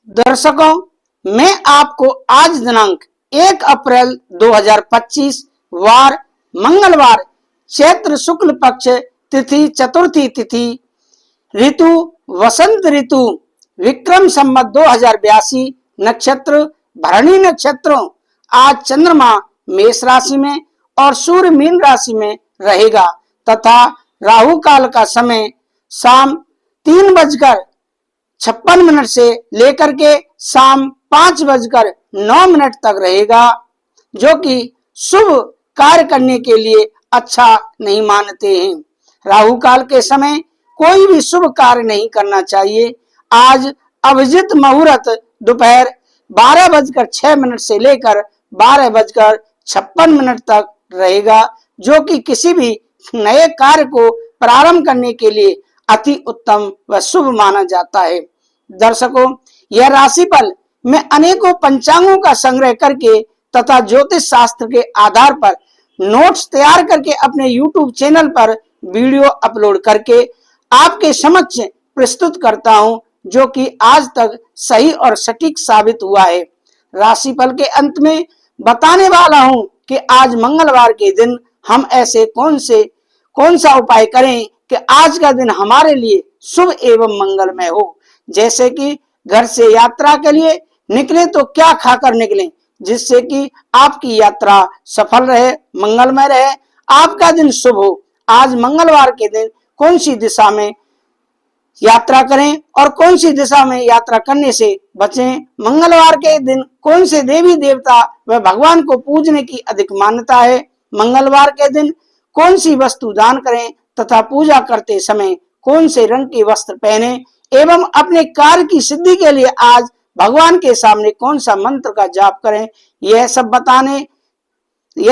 दर्शकों, मैं आपको आज दिनांक 1 अप्रैल 2025 वार मंगलवार चैत्र शुक्ल पक्ष तिथि चतुर्थी तिथि ऋतु वसंत ऋतु विक्रम संवत 2082 नक्षत्र भरणी नक्षत्रों। आज चंद्रमा मेष राशि में और सूर्य मीन राशि में रहेगा तथा राहु काल का समय शाम 3:56 से लेकर के शाम 5:09 तक रहेगा, जो कि शुभ कार्य करने के लिए अच्छा नहीं मानते हैं। राहु काल के समय कोई भी शुभ कार्य नहीं करना चाहिए। आज अभिजित मुहूर्त दोपहर 12:06 से लेकर 12:56 तक रहेगा, जो कि किसी भी नए कार्य को प्रारंभ करने के लिए अति उत्तम व शुभ माना जाता है। दर्शकों, यह राशिफल मैं अनेकों पंचांगों का संग्रह करके तथा ज्योतिष शास्त्र के आधार पर नोट्स तैयार करके अपने YouTube चैनल पर वीडियो अपलोड करके आपके समक्ष प्रस्तुत करता हूं, जो कि आज तक सही और सटीक साबित हुआ है। राशिफल के अंत में बताने वाला हूं कि आज मंगलवार के दिन हम ऐसे कौन सा उपाय करें कि आज का दिन हमारे लिए शुभ एवं मंगलमय हो। जैसे कि घर से यात्रा के लिए निकले तो क्या खाकर निकलें, जिससे कि आपकी यात्रा सफल रहे, मंगलमय रहे, आपका दिन शुभ हो। आज मंगलवार के दिन कौन सी दिशा में यात्रा करें और कौन सी दिशा में यात्रा करने से बचें। मंगलवार के दिन कौन से देवी देवता व भगवान को पूजने की अधिक मान्यता है। मंगलवार के दिन कौन सी वस्तु दान करें तथा पूजा करते समय कौन से रंग के वस्त्र पहने एवं अपने कार्य की सिद्धि के लिए आज भगवान के सामने कौन सा मंत्र का जाप करें। यह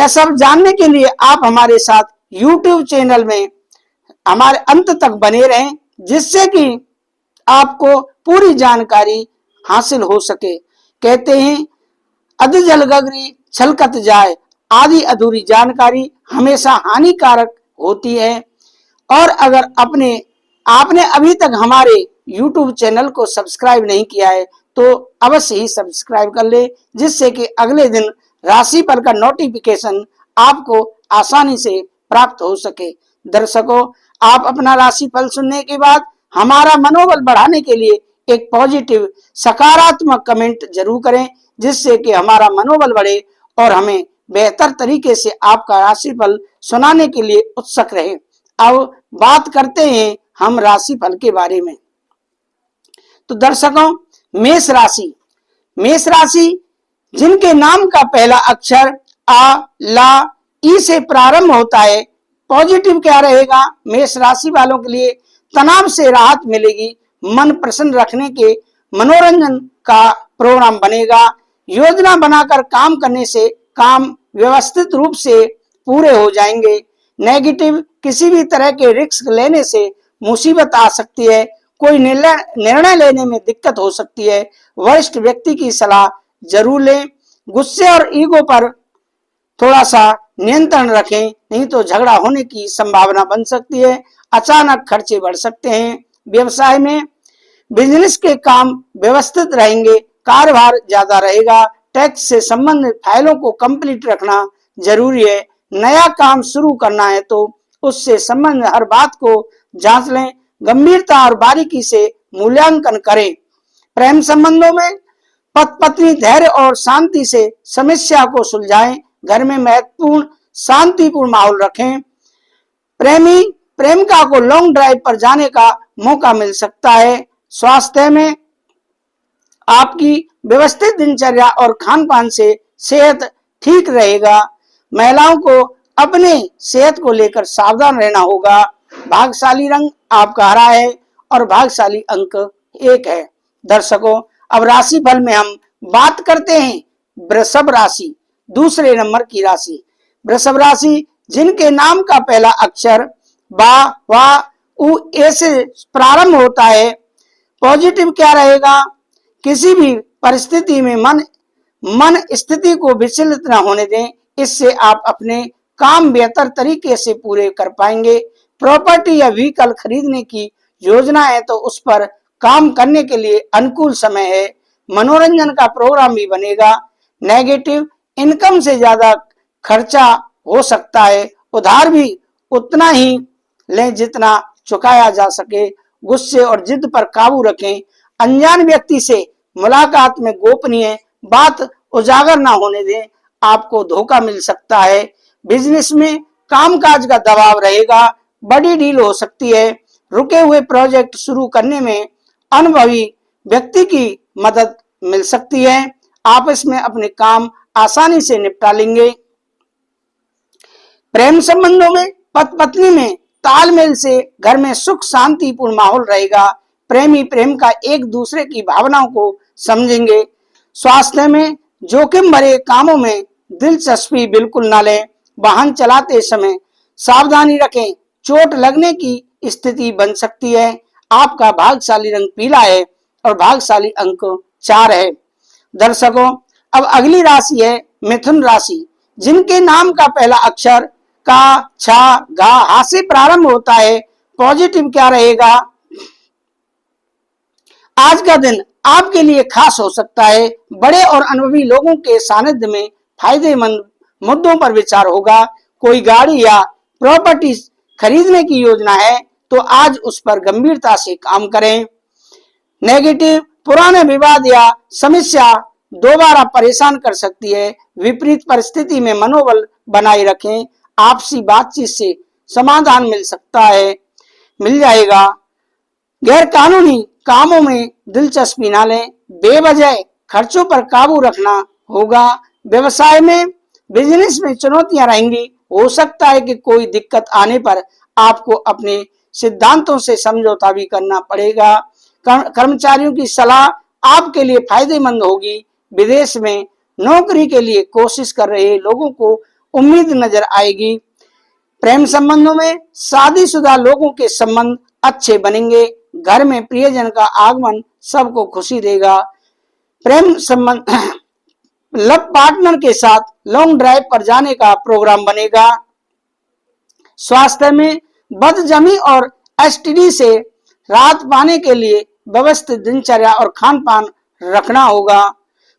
सब जानने के लिए आप हमारे साथ YouTube चैनल में हमारे अंत तक बने रहें, जिससे कि आपको पूरी जानकारी हासिल हो सके। कहते हैं अध जल गगरी छलकत जाए, आधी अधूरी जानकारी हमेशा हानिकारक होती है। और अगर आपने अभी तक हमारे YouTube चैनल को सब्सक्राइब नहीं किया है तो अवश्य ही सब्सक्राइब कर ले, जिससे कि अगले दिन राशिफल का नोटिफिकेशन आपको आसानी से प्राप्त हो सके। दर्शकों, आप अपना राशिफल सुनने के बाद हमारा मनोबल बढ़ाने के लिए एक पॉजिटिव सकारात्मक कमेंट जरूर करें, जिससे कि हमारा मनोबल बढ़े और हमें बेहतर तरीके से आपका राशिफल सुनाने के लिए उत्सुक रहे। अब बात करते हैं हम राशिफल के बारे में। तो दर्शकों, मेष राशि जिनके नाम का पहला अक्षर आ, ला, ई से प्रारंभ होता है, पॉजिटिव क्या रहेगा। मेष राशि वालों के लिए तनाव से राहत मिलेगी, मन प्रसन्न रखने के मनोरंजन का प्रोग्राम बनेगा, योजना बनाकर काम करने से काम व्यवस्थित रूप से पूरे हो जाएंगे। नेगेटिव, किसी भी तरह के रिस्क लेने से मुसीबत आ सकती है, कोई निर्णय लेने में दिक्कत हो सकती है, वरिष्ठ व्यक्ति की सलाह जरूर लें। गुस्से और ईगो पर थोड़ा सा नियंत्रण रखें, नहीं तो झगड़ा होने की संभावना बन सकती है। अचानक खर्चे बढ़ सकते हैं। व्यवसाय में बिजनेस के काम व्यवस्थित रहेंगे, कार्यभार ज्यादा रहेगा। टैक्स से संबंधित फाइलों को कंप्लीट रखना जरूरी है। नया काम शुरू करना है तो उससे संबंधित हर बात को जांच लें, गंभीरता और बारीकी से मूल्यांकन करें। प्रेम संबंधों में पति पत्नी धैर्य और शांति से समस्या को सुलझाएं। घर में महत्वपूर्ण शांतिपूर्ण माहौल रखें। प्रेमिका को लॉन्ग ड्राइव पर जाने का मौका मिल सकता है। स्वास्थ्य में आपकी व्यवस्थित दिनचर्या और खान पान से सेहत ठीक रहेगा। महिलाओं को अपने सेहत को लेकर सावधान रहना होगा। भाग्यशाली रंग आपका हरा है और भाग्यशाली अंक 1 है। दर्शकों, अब राशिफल में हम बात करते हैं वृषभ राशि, दूसरे नंबर की राशि। वृषभ राशि जिनके नाम का पहला अक्षर बा, वा, उ, ए से प्रारंभ होता है, पॉजिटिव क्या रहेगा। किसी भी परिस्थिति में मन स्थिति को विचलित न होने दें, इससे आप अपने काम बेहतर तरीके से पूरे कर पाएंगे। प्रॉपर्टी या व्हीकल खरीदने की योजना है तो उस पर काम करने के लिए अनुकूल समय है। मनोरंजन का प्रोग्राम भी बनेगा। नेगेटिव इनकम से ज्यादा खर्चा हो सकता है। उधार भी उतना ही लें जितना चुकाया जा सके। गुस्से और जिद पर काबू रखें। अनजान व्यक्ति से मुलाकात में गोपनीय बात उजागर ना होने दें, आपको धोखा मिल सकता है। बिजनेस में कामकाज का दबाव रहेगा, बड़ी डील हो सकती है। रुके हुए प्रोजेक्ट शुरू करने में अनुभवी व्यक्ति की मदद मिल सकती है। आपस में अपने काम आसानी से निपटा लेंगे। प्रेम संबंधों में पति पत्नी में तालमेल से घर में सुख शांतिपूर्ण माहौल रहेगा। प्रेमी प्रेम का एक दूसरे की भावनाओं को समझेंगे। स्वास्थ्य में जोखिम भरे कामों में दिलचस्पी बिल्कुल न लें। वाहन चलाते समय सावधानी रखें, चोट लगने की स्थिति बन सकती है। आपका भाग्यशाली रंग पीला है और भाग्यशाली अंक 4 है। दर्शकों, अब अगली राशि है मिथुन राशि, जिनके नाम का पहला अक्षर का, छा, गा, हा से प्रारंभ होता है। पॉजिटिव क्या रहेगा? आज का दिन आपके लिए खास हो सकता है। बड़े और अनुभवी लोगों के सानिध्य में फायदेमंद मुद्दों पर विचार होगा। कोई गाड़ी या प्रॉपर्टी खरीदने की योजना है तो आज उस पर गंभीरता से काम करें। नेगेटिव पुराने विवाद या समस्या दोबारा परेशान कर सकती है। विपरीत परिस्थिति में मनोबल बनाए रखें। आपसी बातचीत से समाधान मिल जाएगा। गैर कानूनी कामों में दिलचस्पी न लें। बेवजह खर्चों पर काबू रखना होगा। व्यवसाय में बिजनेस में चुनौतियां रहेंगी। हो सकता है कि कोई दिक्कत आने पर आपको अपने सिद्धांतों से समझौता भी करना पड़ेगा। कर्मचारियों की सलाह आपके लिए फायदेमंद होगी। विदेश में नौकरी के लिए कोशिश कर रहे लोगों को उम्मीद नजर आएगी। प्रेम संबंधों में शादीशुदा लोगों के संबंध अच्छे बनेंगे। घर में प्रियजन का आगमन सबको खुशी देगा। प्रेम संबंध लव पार्टनर के साथ लॉन्ग ड्राइव पर जाने का प्रोग्राम बनेगा। स्वास्थ्य में बदहजमी और एसटीडी से राहत पाने के लिए व्यवस्थित दिनचर्या और खान पान रखना होगा।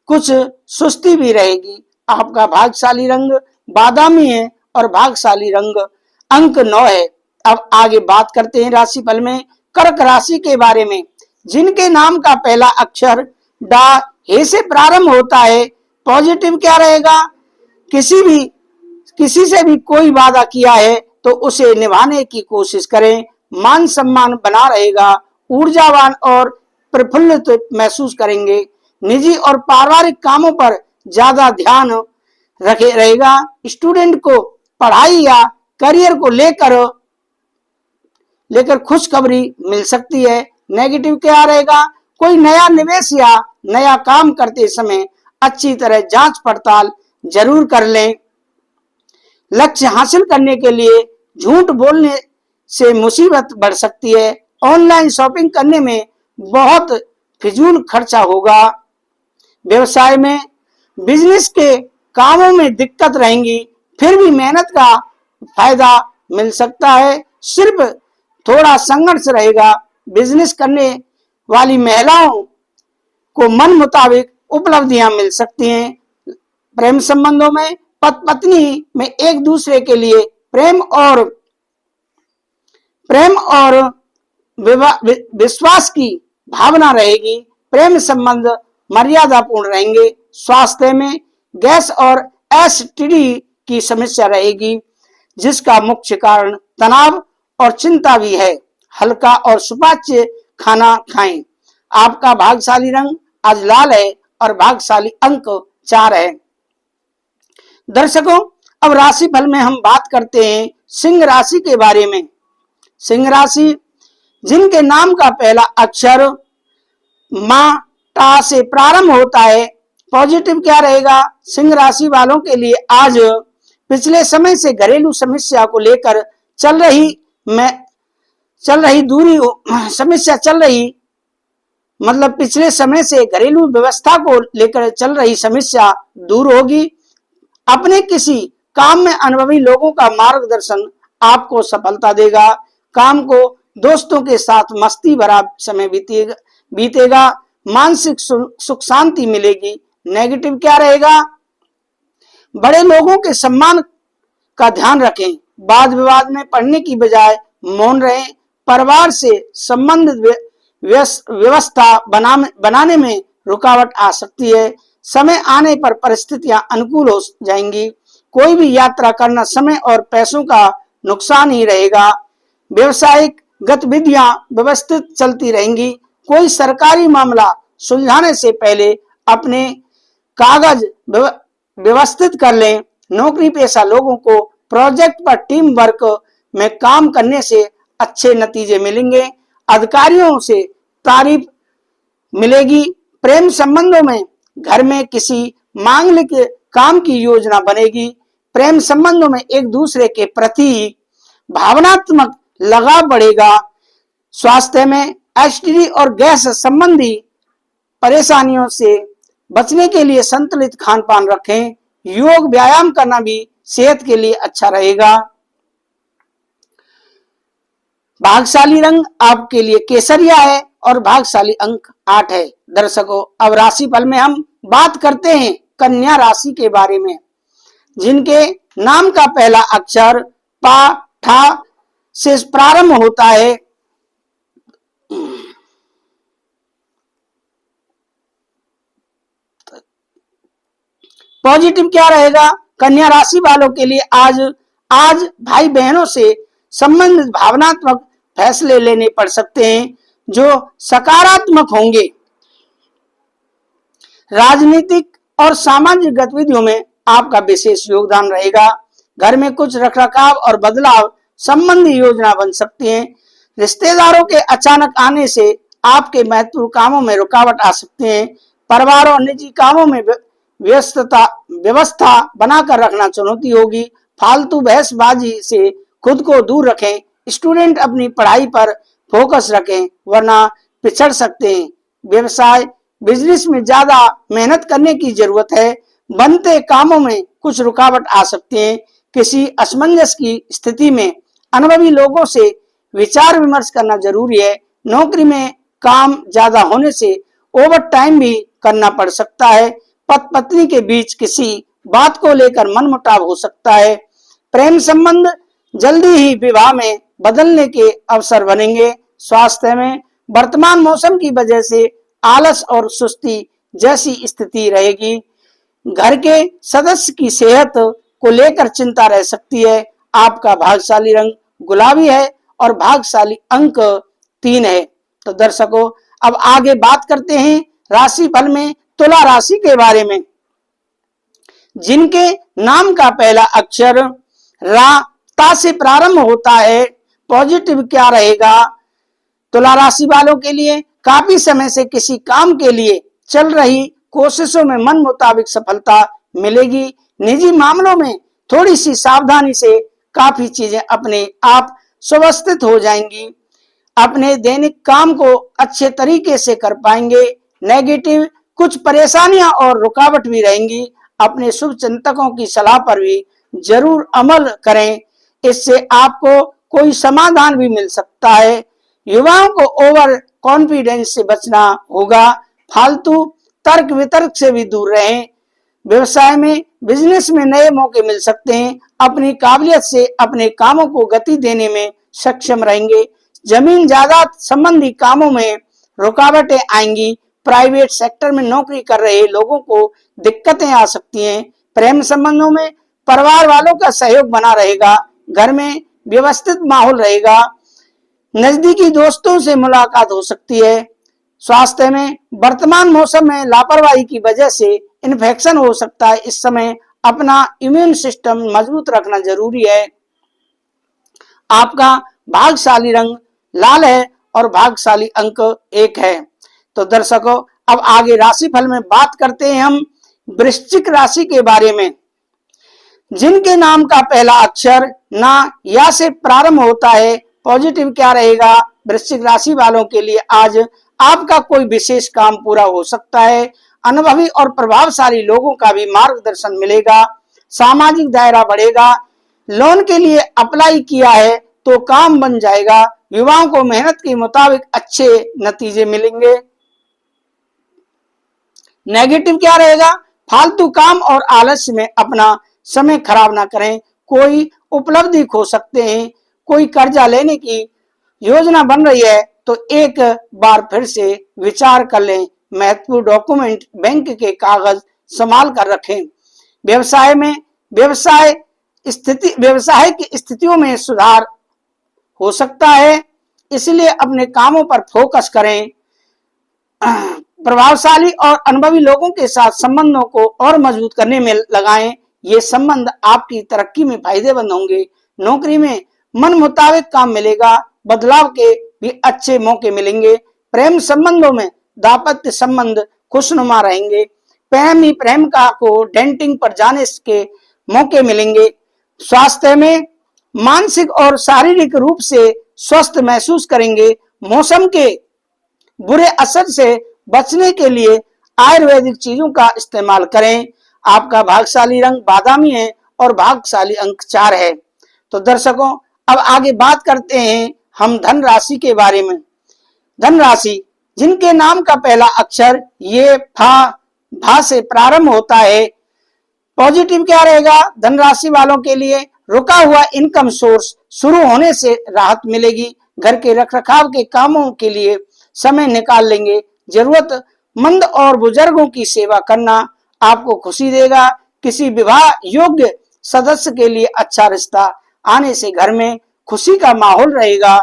कुछ सुस्ती भी रहेगी। आपका भाग्यशाली रंग बादामी है और भाग्यशाली रंग अंक 9 है। अब आगे बात करते हैं राशिफल में कर्क राशि के बारे में, जिनके नाम का पहला अक्षर डा हे से प्रारंभ होता है। पॉजिटिव क्या रहेगा? किसी से भी कोई वादा किया है तो उसे निभाने की कोशिश करें। मान सम्मान बना रहेगा। ऊर्जावान और प्रफुल्लित महसूस करेंगे। निजी और पारिवारिक कामों पर ज्यादा ध्यान रहेगा। स्टूडेंट को पढ़ाई या करियर को लेकर खुशखबरी मिल सकती है। नेगेटिव क्या रहेगा? कोई नया निवेश या नया काम करते समय अच्छी तरह जांच पड़ताल जरूर कर लें। लक्ष्य हासिल करने के लिए झूठ बोलने से मुसीबत बढ़ सकती है। ऑनलाइन शॉपिंग करने में बहुत फिजूल खर्चा होगा। व्यवसाय में बिजनेस के कामों में दिक्कत रहेंगी, फिर भी मेहनत का फायदा मिल सकता है। सिर्फ थोड़ा संघर्ष रहेगा। बिजनेस करने वाली महिलाओं को मन मुताबिक उपलब्धियां मिल सकती हैं। प्रेम संबंधों में पति पत्नी में एक दूसरे के लिए प्रेम और विश्वास की भावना रहेगी। प्रेम संबंध मर्यादापूर्ण रहेंगे। स्वास्थ्य में गैस और एसिडिटी की समस्या रहेगी, जिसका मुख्य कारण तनाव और चिंता भी है। हल्का और सुपाच्य खाना खाएं। आपका भाग्यशाली रंग आज लाल है और भाग्यशाली अंक 4 है। दर्शकों, अब राशिफल में हम बात करते हैं सिंह राशि के बारे में। सिंह राशि, जिनके नाम का पहला अक्षर मा टा से प्रारंभ होता है। पॉजिटिव क्या रहेगा? सिंह राशि वालों के लिए आज पिछले समय से घरेलू समस्या को लेकर चल रही मतलब पिछले समय से घरेलू व्यवस्था को लेकर चल रही समस्या दूर होगी। अपने किसी काम में अनुभवी लोगों का मार्गदर्शन आपको सफलता देगा। काम को दोस्तों के साथ मस्ती भरा समय बीतेगा। मानसिक सुख शांति मिलेगी। नेगेटिव क्या रहेगा? बड़े लोगों के सम्मान का ध्यान रखें, वाद विवाद में पड़ने की बजाय मौन रहें, परिवार से संबंधित व्यवस्था बनाने में रुकावट आ सकती है, समय आने पर परिस्थितियां अनुकूल हो जाएंगी, कोई भी यात्रा करना समय और पैसों का नुकसान ही रहेगा, व्यवसायिक गतिविधियां व्यवस्थित चलती रहेंगी, कोई सरकारी मामला सुलझाने से पहले अपने कागज व्यवस्थित कर लें, नौकरी पेशा लोगों को प्रोजेक्ट पर टीम वर्क में काम करने से अच्छे नतीजे मिलेंगे, अधिकारियों से तारीफ मिलेगी, प्रेम संबंधों में घर में किसी मांगलिक काम की योजना बनेगी, प्रेम संबंधों में एक दूसरे के प्रति भावनात्मक लगाव बढ़ेगा, स्वास्थ्य में एसटीडी और गैस संबंधी परेशानियों से बचने के लिए संतुलित खान पान रखें, योग व्यायाम करना भी सेहत के लिए अच्छा रहेगा। भाग्यशाली रंग आपके लिए केसरिया है और भाग्यशाली अंक 8 है। दर्शकों, अब राशिफल में हम बात करते हैं कन्या राशि के बारे में, जिनके नाम का पहला अक्षर पा ठा से प्रारंभ होता है। पॉजिटिव क्या रहेगा? कन्या राशि वालों के लिए आज भाई बहनों से संबंधित भावनात्मक फैसले लेने पड़ सकते हैं जो सकारात्मक होंगे। राजनीतिक और सामाजिक गतिविधियों में आपका विशेष योगदान रहेगा। घर में कुछ रखरखाव और बदलाव संबंधी योजना बन सकती है। रिश्तेदारों के अचानक आने से आपके महत्वपूर्ण कामों में रुकावट आ सकती है। परिवार और निजी कामों में व्यवस्था बनाकर रखना चुनौती होगी। फालतू बहसबाजी से खुद को दूर रखें। स्टूडेंट अपनी पढ़ाई पर फोकस रखें वरना पिछड़ सकते हैं। व्यवसाय बिजनेस में ज्यादा मेहनत करने की जरूरत है। बनते कामों में कुछ रुकावट आ सकती है। किसी असमंजस की स्थिति में अनुभवी लोगों से विचार विमर्श करना जरूरी है। नौकरी में काम ज्यादा होने से ओवर टाइम भी करना पड़ सकता है। पति पत्नी के बीच किसी बात को लेकर मनमुटाव हो सकता है। प्रेम संबंध जल्दी ही विवाह में बदलने के अवसर बनेंगे। स्वास्थ्य में वर्तमान मौसम की वजह से आलस और सुस्ती जैसी स्थिति रहेगी। घर के सदस्य की सेहत को लेकर चिंता रह सकती है। आपका भाग्यशाली रंग गुलाबी है और भाग्यशाली अंक 3 है। तो दर्शकों, अब आगे बात करते हैं राशिफल में तुला राशि के बारे में, जिनके नाम का पहला अक्षर रा ता से प्रारंभ होता है। पॉजिटिव क्या रहेगा? तुला राशि वालों के लिए काफी समय से किसी काम के लिए चल रही कोशिशों में मन मुताबिक सफलता मिलेगी। निजी मामलों में थोड़ी सी सावधानी से काफी चीजें अपने आप सुव्यवस्थित हो जाएंगी। अपने दैनिक काम को अच्छे तरीके से कर पाएंगे। नेगेटिव कुछ परेशानियां और रुकावट भी रहेंगी। अपने शुभ चिंतकों की सलाह पर भी जरूर अमल करें, इससे आपको कोई समाधान भी मिल सकता है। युवाओं को ओवर कॉन्फिडेंस से बचना होगा। फालतू तर्क वितर्क से भी दूर रहें। व्यवसाय में बिजनेस में नए मौके मिल सकते हैं। अपनी काबिलियत से अपने कामों को गति देने में सक्षम रहेंगे। जमीन जायदाद संबंधी कामों में रुकावटें आएंगी। प्राइवेट सेक्टर में नौकरी कर रहे लोगों को दिक्कतें आ सकती हैं। प्रेम संबंधों में परिवार वालों का सहयोग बना रहेगा। घर में व्यवस्थित माहौल रहेगा। नजदीकी दोस्तों से मुलाकात हो सकती है। स्वास्थ्य में वर्तमान मौसम में लापरवाही की वजह से इन्फेक्शन हो सकता है। इस समय अपना इम्यून सिस्टम मजबूत रखना जरूरी है। आपका भाग्यशाली रंग लाल है और भाग्यशाली अंक 1 है। तो दर्शकों, अब आगे राशिफल में बात करते हैं हम वृश्चिक राशि के बारे में, जिनके नाम का पहला अक्षर ना या से प्रारंभ होता है। पॉजिटिव क्या रहेगा? वृश्चिक राशि वालों के लिए आज आपका कोई विशेष काम पूरा हो सकता है। अनुभवी और प्रभावशाली लोगों का भी मार्गदर्शन मिलेगा। सामाजिक दायरा बढ़ेगा। लोन के लिए अप्लाई किया है तो काम बन जाएगा। युवाओं को मेहनत के मुताबिक अच्छे नतीजे मिलेंगे। नेगेटिव क्या रहेगा? फालतू काम और आलस्य में अपना समय खराब ना करें। कोई उपलब्धि खो सकते हैं, कोई कर्जा लेने की योजना बन रही है तो एक बार फिर से विचार कर लें। महत्वपूर्ण डॉक्यूमेंट, बैंक के कागज संभाल कर रखें। व्यवसाय में व्यवसाय की स्थितियों में सुधार हो सकता है, इसलिए अपने कामों पर फोकस करें। प्रभावशाली और अनुभवी लोगों के साथ संबंधों को और मजबूत करने में लगाएं। ये संबंध आपकी तरक्की में फायदेमंद होंगे। नौकरी में मन मुताबिक काम मिलेगा, बदलाव के भी अच्छे मौके मिलेंगे। प्रेम संबंधों में दाम्पत्य संबंध खुशनुमा रहेंगे। प्रेमी प्रेमिका को डेटिंग पर जाने के मौके मिलेंगे। स्वास्थ्य में मानसिक और शारीरिक रूप से स्वस्थ महसूस करेंगे। मौसम के बुरे असर से बचने के लिए आयुर्वेदिक चीजों का इस्तेमाल करें। आपका भाग्यशाली रंग बादामी है और भाग्यशाली अंक 4 है। तो दर्शकों, अब आगे बात करते हैं हम धन राशि के बारे में। धन राशि जिनके नाम का पहला अक्षर ये भा से प्रारंभ होता है। पॉजिटिव क्या रहेगा? धन राशि वालों के लिए रुका हुआ इनकम सोर्स शुरू होने से राहत मिलेगी। घर के रखरखाव के कामों के लिए समय निकाल लेंगे। जरूरतमंद और बुजुर्गों की सेवा करना आपको खुशी देगा। किसी विवाह योग्य सदस्य के लिए अच्छा रिश्ता आने से घर में खुशी का माहौल रहेगा।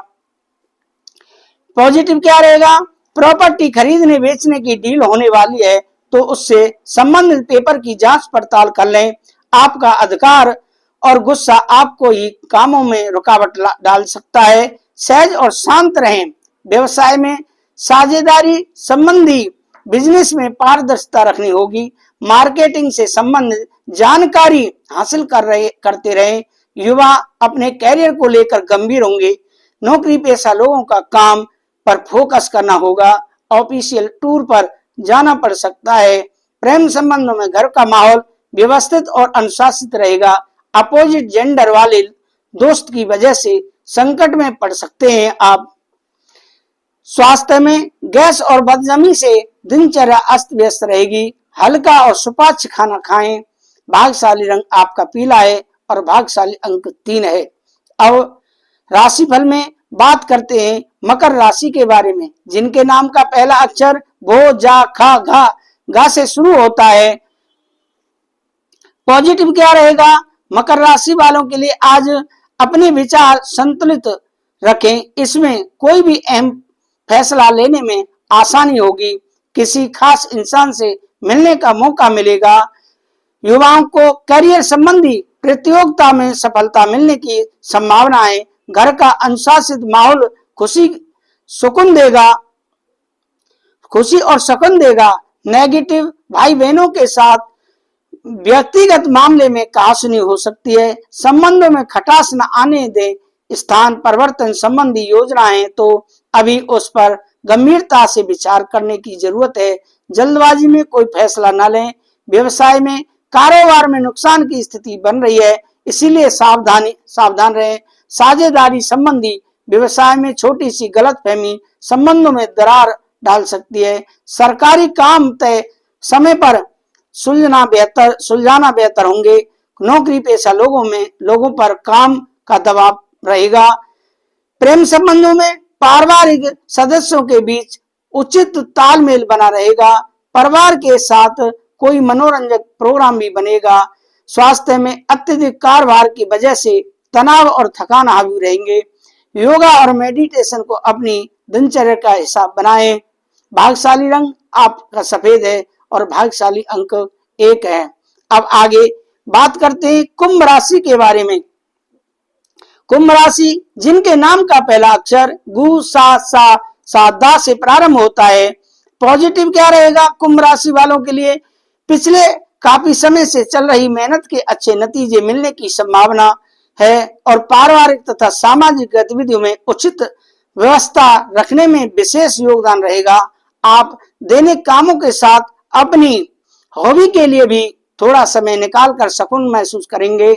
पॉजिटिव क्या रहेगा? प्रॉपर्टी खरीदने बेचने की डील होने वाली है तो उससे संबंधित पेपर की जांच पड़ताल कर लें। आपका अधिकार और गुस्सा आपको ही कामों में रुकावट डाल सकता है। सहज और शांत रहें। व्यवसाय में साझेदारी संबंधी बिजनेस में पारदर्शिता रखनी होगी। मार्केटिंग से संबंधित जानकारी हासिल करते रहें। युवा अपने कैरियर को लेकर गंभीर होंगे। नौकरी पेशा लोगों का काम पर फोकस करना होगा। ऑफिशियल टूर पर जाना पड़ सकता है। प्रेम संबंधों में घर का माहौल व्यवस्थित और अनुशासित रहेगा। अपोजिट जेंडर वाले दोस्त की वजह से संकट में पड़ सकते हैं आप। स्वास्थ्य में गैस और बदहजमी से दिनचर्या अस्त व्यस्त रहेगी। हल्का और सुपाच्य खाना खाएं। भाग्यशाली रंग आपका पीला है और भाग्यशाली अंक 3 है। अब राशिफल में बात करते हैं मकर राशि के बारे में, जिनके नाम का पहला अक्षर भो, जा, खा, घा से शुरू होता है। पॉजिटिव क्या रहेगा? मकर राशि वालों के लिए आज अपने विचार संतुलित रखें। इसमें कोई भी अहम फैसला लेने में आसानी होगी। किसी खास इंसान से मिलने का मौका मिलेगा। युवाओं को करियर संबंधी प्रतियोगिता में सफलता मिलने की संभावना है। घर का अनुशासित माहौल खुशी और सुकून देगा। नेगेटिव भाई बहनों के साथ व्यक्तिगत मामले में कहासुनी हो सकती है। संबंधों में खटास न आने दे। स्थान परिवर्तन संबंधी योजनाएं तो अभी उस पर गंभीरता से विचार करने की जरूरत है। जल्दबाजी में कोई फैसला न लें। व्यवसाय में कारोबार में नुकसान की स्थिति बन रही है, इसीलिए सावधान रहें। साझेदारी संबंधी व्यवसाय में छोटी सी गलतफहमी संबंधों में दरार डाल सकती है। सरकारी काम तय समय पर सुलझाना बेहतर होंगे। नौकरी पेशा लोगों पर काम का दबाव रहेगा। प्रेम संबंधों में पारिवारिक सदस्यों के बीच उचित तालमेल बना रहेगा। परिवार के साथ कोई मनोरंजक प्रोग्राम भी बनेगा। स्वास्थ्य में अत्यधिक कार्यभार की वजह से तनाव और थकान हावी रहेंगे। योगा और मेडिटेशन को अपनी दिनचर्या का हिस्सा बनाएं। भाग्यशाली रंग आपका सफेद है और भाग्यशाली अंक 1 है। अब आगे बात करते हैं कुंभ राशि के बारे में। कुंभ राशि जिनके नाम का पहला अक्षर गु, सा, दा से प्रारंभ होता है। पॉजिटिव क्या रहेगा? कुंभ राशि वालों के लिए पिछले काफी समय से चल रही मेहनत के अच्छे नतीजे मिलने की संभावना है और पारिवारिक तथा सामाजिक गतिविधियों में उचित व्यवस्था रखने में विशेष योगदान रहेगा। आप दैनिक कामों के साथ अपनी हॉबी के लिए भी थोड़ा समय निकाल कर सुकून महसूस करेंगे।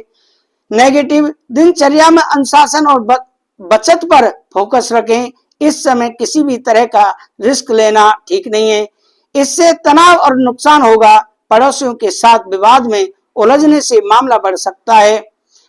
नेगेटिव दिनचर्या में अनुशासन और बचत पर फोकस रखें। इस समय किसी भी तरह का रिस्क लेना ठीक नहीं है। इससे तनाव और नुकसान होगा। पड़ोसियों के साथ विवाद में उलझने से मामला बढ़ सकता है।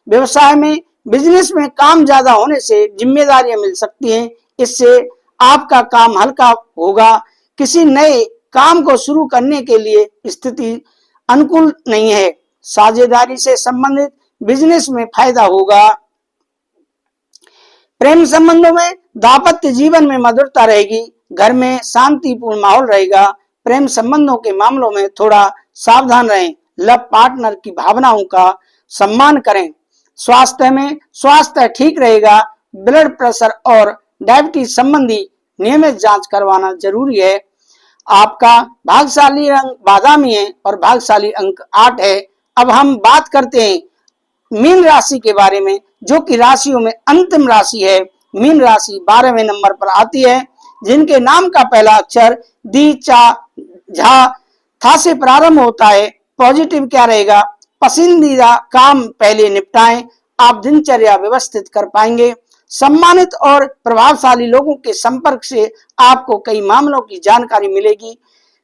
व्यवसाय में, बिजनेस में काम ज्यादा होने से जिम्मेदारियां मिल सकती हैं। इससे आपका काम हल्का होगा। किसी नए काम को शुरू करने के लिए स्थिति अनुकूल नहीं है। साझेदारी से संबंधित बिजनेस में फायदा होगा। प्रेम संबंधों में दाम्पत्य जीवन में मधुरता रहेगी। घर में शांतिपूर्ण माहौल रहेगा। प्रेम संबंधों के मामलों में थोड़ा सावधान रहें। लव पार्टनर की भावनाओं का सम्मान करें। स्वास्थ्य में, स्वास्थ्य ठीक रहेगा। ब्लड प्रेशर और डायबिटीज संबंधी नियमित जांच करवाना जरूरी है। आपका भाग्यशाली रंग बादामी है और भाग्यशाली अंक 8 है। अब हम बात करते हैं मीन राशि के बारे में, जो कि राशियों में अंतिम राशि है। मीन राशि 12वें नंबर पर आती है। जिनके नाम का पहला अक्षर दी, चा, झा, था से प्रारंभ होता है। पॉजिटिव क्या रहेगा? पसंदीदा काम पहले निपटाएं। आप दिनचर्या व्यवस्थित कर पाएंगे। सम्मानित और प्रभावशाली लोगों के संपर्क से आपको कई मामलों की जानकारी मिलेगी।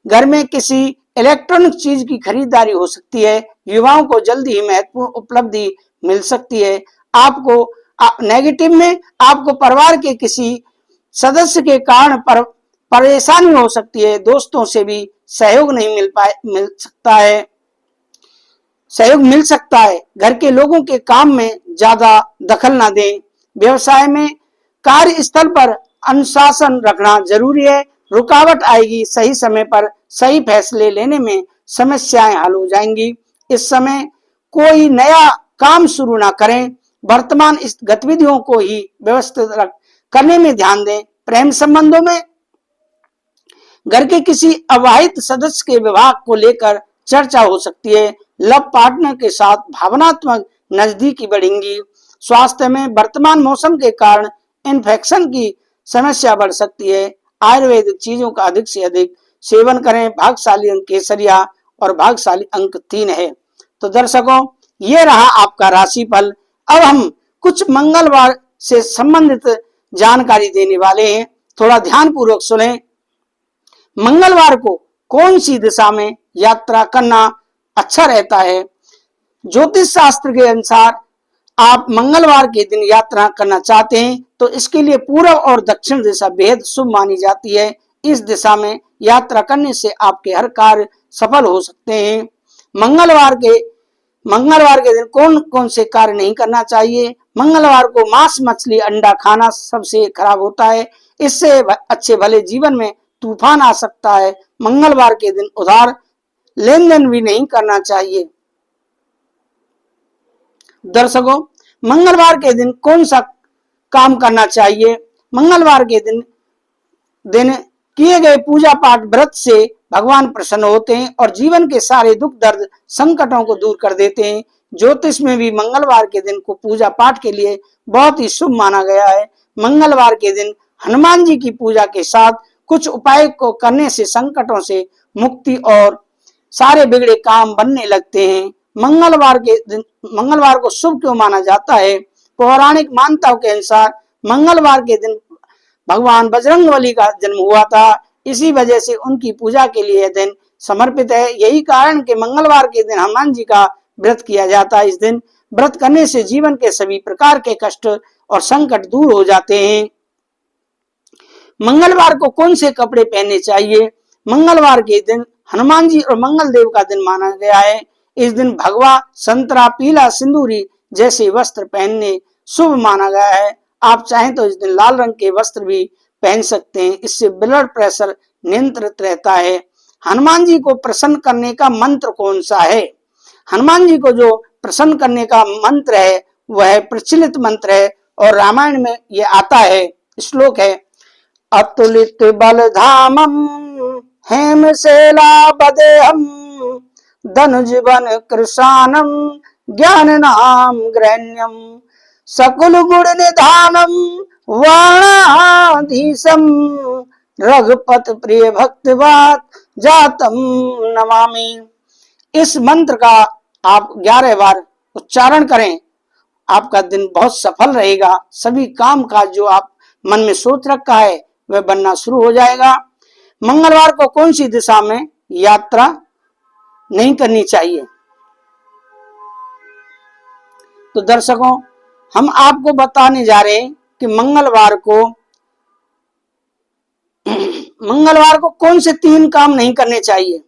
घर में किसी इलेक्ट्रॉनिक चीज की खरीदारी हो सकती है। युवाओं को जल्दी ही महत्वपूर्ण उपलब्धि मिल सकती है। आपको नेगेटिव में आपको परिवार के किसी सदस्य के कारण परेशानी हो सकती है। दोस्तों से भी सहयोग नहीं मिल सकता है। घर के लोगों के काम में ज्यादा दखल ना दें। व्यवसाय में, कार्यस्थल पर अनुशासन रखना जरूरी है। रुकावट आएगी। सही समय पर सही फैसले लेने में समस्याएं हल हो जाएंगी। इस समय कोई नया काम शुरू ना करें। वर्तमान इस गतिविधियों को ही व्यवस्थित करने में ध्यान दें। प्रेम संबंधों में घर के किसी अविवाहित सदस्य के विवाह को लेकर चर्चा हो सकती है। लव पार्टनर के साथ भावनात्मक नजदीकी बढ़ेंगी। स्वास्थ्य में वर्तमान मौसम के कारण इन्फेक्शन की समस्या बढ़ सकती है। आयुर्वेदिक चीजों का अधिक से अधिक सेवन करें। भाग्यशाली अंक केसरिया और भाग्यशाली अंक 3 है। तो दर्शकों, ये रहा आपका राशिफल। अब हम कुछ मंगलवार से संबंधित जानकारी देने वाले हैं। थोड़ा ध्यान पूर्वक सुने। मंगलवार को कौन सी दिशा में यात्रा करना अच्छा रहता है? ज्योतिष शास्त्र के अनुसार आप मंगलवार के दिन यात्रा करना चाहते हैं तो इसके लिए पूर्व और दक्षिण दिशा बेहद शुभ मानी जाती है। इस दिशा में यात्रा करने से आपके हर कार्य सफल हो सकते हैं। मंगलवार के दिन कौन कौन से कार्य नहीं करना चाहिए? मंगलवार को मांस, मछली, अंडा खाना सबसे खराब होता है। इससे अच्छे भले जीवन में तूफान आ सकता है। मंगलवार के दिन उधार लेन देन भी नहीं करना चाहिए। दर्शकों, मंगलवार के दिन कौन सा काम करना चाहिए? मंगलवार के दिन किए गए पूजा पाठ व्रत से भगवान प्रसन्न होते हैं और जीवन के सारे दुख दर्द संकटों को दूर कर देते हैं। ज्योतिष में भी मंगलवार के दिन को पूजा पाठ के लिए बहुत ही शुभ माना गया है। मंगलवार के दिन हनुमान जी की पूजा के साथ कुछ उपाय को करने से संकटों से मुक्ति और सारे बिगड़े काम बनने लगते हैं। मंगलवार को शुभ क्यों माना जाता है? पौराणिक मान्यताओं के अनुसार मंगलवार के दिन भगवान बजरंगबली का जन्म हुआ था। इसी वजह से उनकी पूजा के लिए यह दिन समर्पित है। यही कारण कि मंगलवार के दिन हनुमान जी का व्रत किया जाता है। इस दिन व्रत करने से जीवन के सभी प्रकार के कष्ट और संकट दूर हो जाते हैं। मंगलवार को कौन से कपड़े पहनने चाहिए? मंगलवार के दिन हनुमान जी और मंगल देव का दिन माना गया है। इस दिन भगवा, संतरा, पीला, सिंदूरी जैसे वस्त्र पहनने शुभ माना गया है। आप चाहें तो इस दिन लाल रंग के वस्त्र भी पहन सकते हैं। इससे ब्लड प्रेशर नियंत्रित रहता है। हनुमान जी को प्रसन्न करने का मंत्र कौन सा है? हनुमान जी को जो प्रसन्न करने का मंत्र है वह प्रचलित मंत्र है और रामायण में यह आता है। श्लोक है, अतुलित बलधामम हेमशैलापदेहम धनुज बन कृशानम ज्ञान नाम ग्रहण्यम सकुल गुण निधानम वाणाधीशम रघुपत प्रिय भक्तवात जातम नमामि। इस मंत्र का आप 11 बार उच्चारण करें। आपका दिन बहुत सफल रहेगा। सभी काम काज जो आप मन में सोच रखा है वह बनना शुरू हो जाएगा। मंगलवार को कौन सी दिशा में यात्रा नहीं करनी चाहिए। तो दर्शकों, हम आपको बताने जा रहे हैं कि मंगलवार को कौन से 3 काम नहीं करने चाहिए।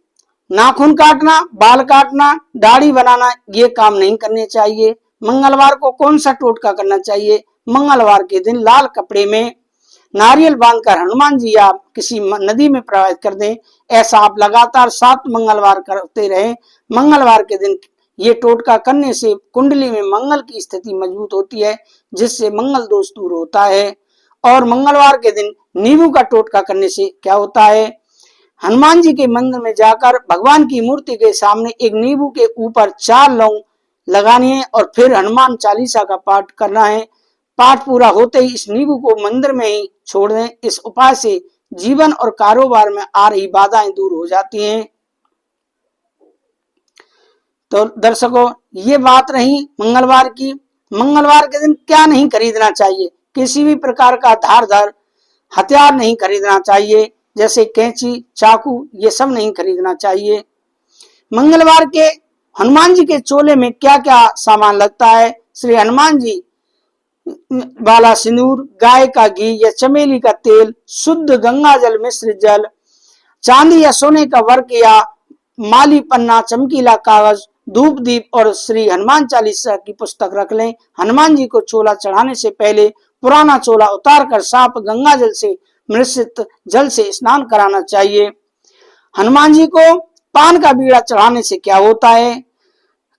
नाखून काटना, बाल काटना, दाढ़ी बनाना, ये काम नहीं करने चाहिए। मंगलवार को कौन सा टोटका करना चाहिए। मंगलवार के दिन लाल कपड़े में नारियल बांधकर हनुमान जी आप किसी नदी में प्रवाहित कर दें। ऐसा आप लगातार 7 मंगलवार करते रहें। मंगलवार के दिन ये टोटका करने से कुंडली में मंगल की स्थिति मजबूत होती है, जिससे मंगल दोष दूर होता है। और मंगलवार के दिन नींबू का टोटका करने से क्या होता है, हनुमान जी के मंदिर में जाकर भगवान की मूर्ति के सामने एक नींबू के ऊपर 4 लौंग लगानी है और फिर हनुमान चालीसा का पाठ करना है। पाठ पूरा होते ही इस नींबू को मंदिर में ही छोड़ दें। इस उपाय से जीवन और कारोबार में आ रही बाधाएं दूर हो जाती हैं। तो दर्शकों, ये बात रही मंगलवार की। मंगलवार के दिन क्या नहीं खरीदना चाहिए। किसी भी प्रकार का धारदार हथियार नहीं खरीदना चाहिए, जैसे कैंची, चाकू, ये सब नहीं खरीदना चाहिए। मंगलवार के हनुमान जी के चोले में क्या क्या सामान लगता है। श्री हनुमान जी वाला सिंदूर, गाय का घी या चमेली का तेल, शुद्ध गंगा जल मिश्रित जल, चांदी या सोने का वर्क या माली पन्ना, चमकीला कागज, धूप दीप और श्री हनुमान चालीसा की पुस्तक रख लें। हनुमान जी को चोला चढ़ाने से पहले पुराना चोला उतार कर साफ गंगा जल से मिश्रित जल से स्नान कराना चाहिए। हनुमान जी को पान का बीड़ा चढ़ाने से क्या होता है,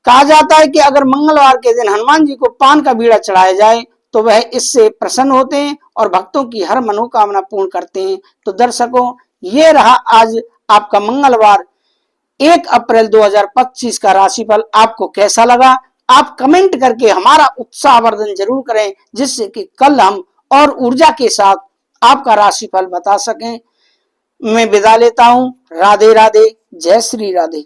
कहा जाता है कि अगर मंगलवार के दिन हनुमान जी को पान का बीड़ा चढ़ाया जाए तो वह इससे प्रसन्न होते हैं और भक्तों की हर मनोकामना पूर्ण करते हैं। तो दर्शकों, ये रहा आज आपका मंगलवार 1 अप्रैल 2025 का राशिफल। आपको कैसा लगा, आप कमेंट करके हमारा उत्साहवर्धन जरूर करें, जिससे कि कल हम और ऊर्जा के साथ आपका राशिफल बता सकें। मैं विदा लेता हूं। राधे राधे, जय श्री राधे।